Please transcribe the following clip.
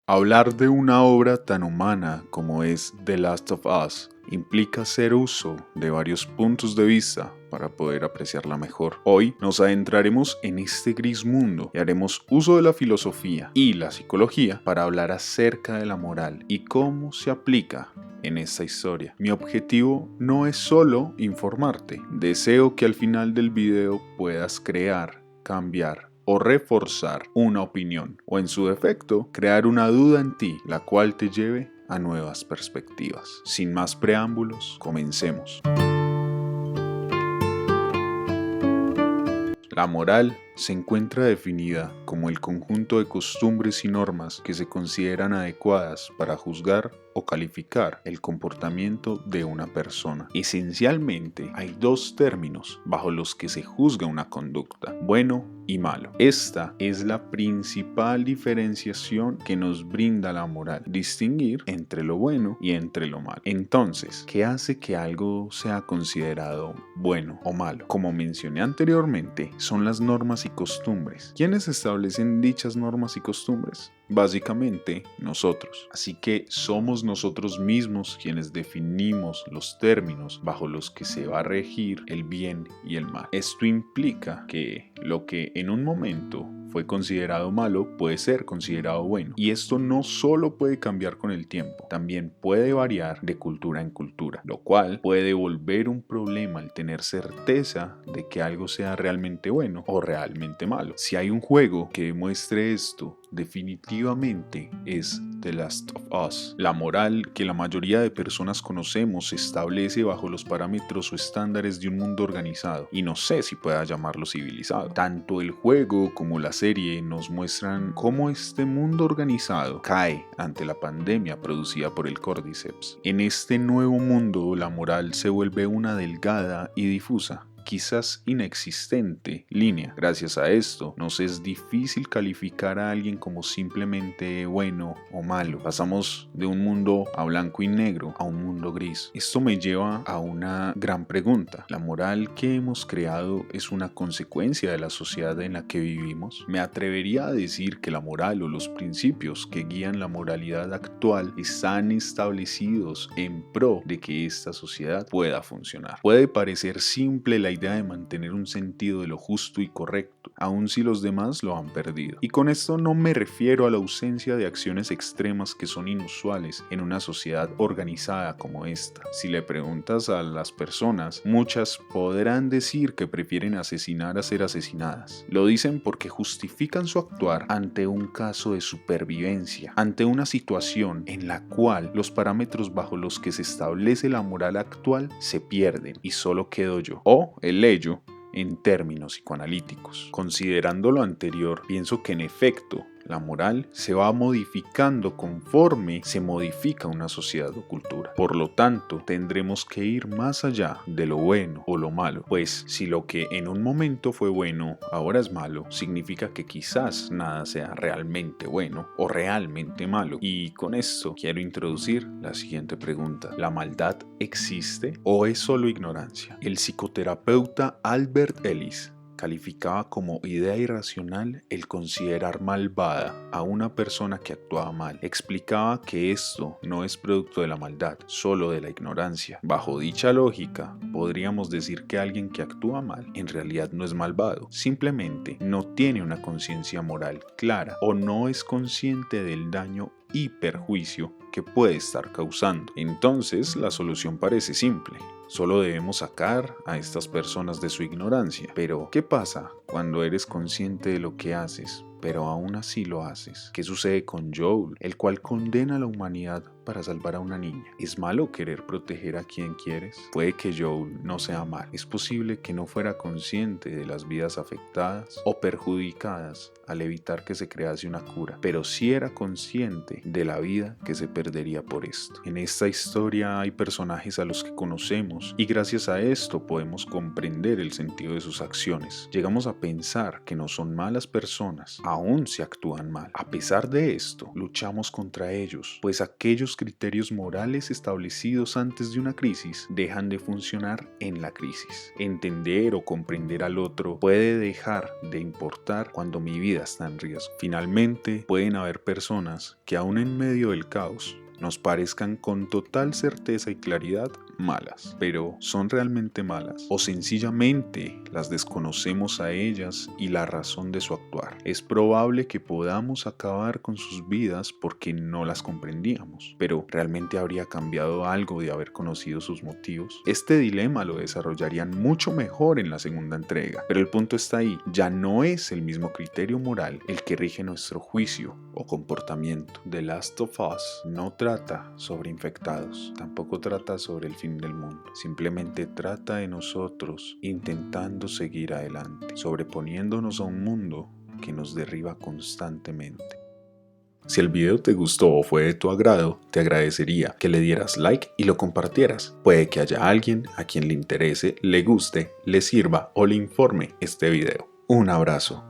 Hablar de una obra tan humana como es The Last of Us implica hacer uso de varios puntos de vista para poder apreciarla mejor. Hoy nos adentraremos en este gris mundo y haremos uso de la filosofía y la psicología para hablar acerca de la moral y cómo se aplica en esta historia. Mi objetivo no es solo informarte, deseo que al final del video puedas crear, cambiar o reforzar una opinión, o en su defecto, crear una duda en ti, la cual te lleve a nuevas perspectivas. Sin más preámbulos, comencemos. La moral se encuentra definida como el conjunto de costumbres y normas que se consideran adecuadas para juzgar o calificar el comportamiento de una persona. Esencialmente, hay dos términos bajo los que se juzga una conducta: bueno y malo. Esta es la principal diferenciación que nos brinda la moral: distinguir entre lo bueno y entre lo malo. Entonces, ¿qué hace que algo sea considerado bueno o malo? Como mencioné anteriormente, son las normas y costumbres. ¿Quiénes establecen dichas normas y costumbres? Básicamente, nosotros. Así que somos nosotros mismos quienes definimos los términos bajo los que se va a regir el bien y el mal. Esto implica que lo que en un momento fue considerado malo puede ser considerado bueno. Y esto no solo puede cambiar con el tiempo, también puede variar de cultura en cultura, lo cual puede volver un problema al tener certeza de que algo sea realmente bueno o realmente malo. Si hay un juego que demuestre esto, definitivamente es The Last of Us. La moral que la mayoría de personas conocemos se establece bajo los parámetros o estándares de un mundo organizado, y no sé si pueda llamarlo civilizado. Tanto el juego como la serie nos muestran cómo este mundo organizado cae ante la pandemia producida por el Cordyceps. En este nuevo mundo, la moral se vuelve una delgada y difusa, quizás inexistente línea. Gracias a esto, nos es difícil calificar a alguien como simplemente bueno o malo. Pasamos de un mundo a blanco y negro a un mundo gris. Esto me lleva a una gran pregunta. ¿La moral que hemos creado es una consecuencia de la sociedad en la que vivimos? Me atrevería a decir que la moral o los principios que guían la moralidad actual están establecidos en pro de que esta sociedad pueda funcionar. Puede parecer simple la idea de mantener un sentido de lo justo y correcto, aun si los demás lo han perdido. Y con esto no me refiero a la ausencia de acciones extremas que son inusuales en una sociedad organizada como esta. Si le preguntas a las personas, muchas podrán decir que prefieren asesinar a ser asesinadas. Lo dicen porque justifican su actuar ante un caso de supervivencia, ante una situación en la cual los parámetros bajo los que se establece la moral actual se pierden y solo quedo yo o el ello en términos psicoanalíticos. Considerando lo anterior, pienso que en efecto la moral se va modificando conforme se modifica una sociedad o cultura. Por lo tanto, tendremos que ir más allá de lo bueno o lo malo, pues si lo que en un momento fue bueno ahora es malo, significa que quizás nada sea realmente bueno o realmente malo. Y con esto quiero introducir la siguiente pregunta: ¿la maldad existe o es solo ignorancia? El psicoterapeuta Albert Ellis calificaba como idea irracional el considerar malvada a una persona que actuaba mal. Explicaba que esto no es producto de la maldad, solo de la ignorancia. Bajo dicha lógica, podríamos decir que alguien que actúa mal en realidad no es malvado, simplemente no tiene una conciencia moral clara o no es consciente del daño y perjuicio que puede estar causando. Entonces, la solución parece simple. Solo debemos sacar a estas personas de su ignorancia. Pero, ¿qué pasa cuando eres consciente de lo que haces, pero aún así lo haces? ¿Qué sucede con Joel, el cual condena a la humanidad para salvar a una niña? ¿Es malo querer proteger a quien quieres? Puede que Joel no sea malo. Es posible que no fuera consciente de las vidas afectadas o perjudicadas al evitar que se crease una cura, pero sí era consciente de la vida que se perdería por esto. En esta historia hay personajes a los que conocemos y gracias a esto podemos comprender el sentido de sus acciones. Llegamos a pensar que no son malas personas, aun si actúan mal. A pesar de esto, luchamos contra ellos, pues aquellos los criterios morales establecidos antes de una crisis dejan de funcionar en la crisis. Entender o comprender al otro puede dejar de importar cuando mi vida está en riesgo. Finalmente, pueden haber personas que aún en medio del caos nos parezcan con total certeza y claridad malas, pero ¿son realmente malas? ¿O sencillamente las desconocemos a ellas y la razón de su actuar? Es probable que podamos acabar con sus vidas porque no las comprendíamos, pero ¿realmente habría cambiado algo de haber conocido sus motivos? Este dilema lo desarrollarían mucho mejor en la segunda entrega, pero el punto está ahí, ya no es el mismo criterio moral el que rige nuestro juicio o comportamiento. The Last of Us no trata sobre infectados, tampoco trata sobre el fin del mundo, simplemente trata de nosotros intentando seguir adelante, sobreponiéndonos a un mundo que nos derriba constantemente. Si el video te gustó o fue de tu agrado, te agradecería que le dieras like y lo compartieras. Puede que haya alguien a quien le interese, le guste, le sirva o le informe este video. Un abrazo.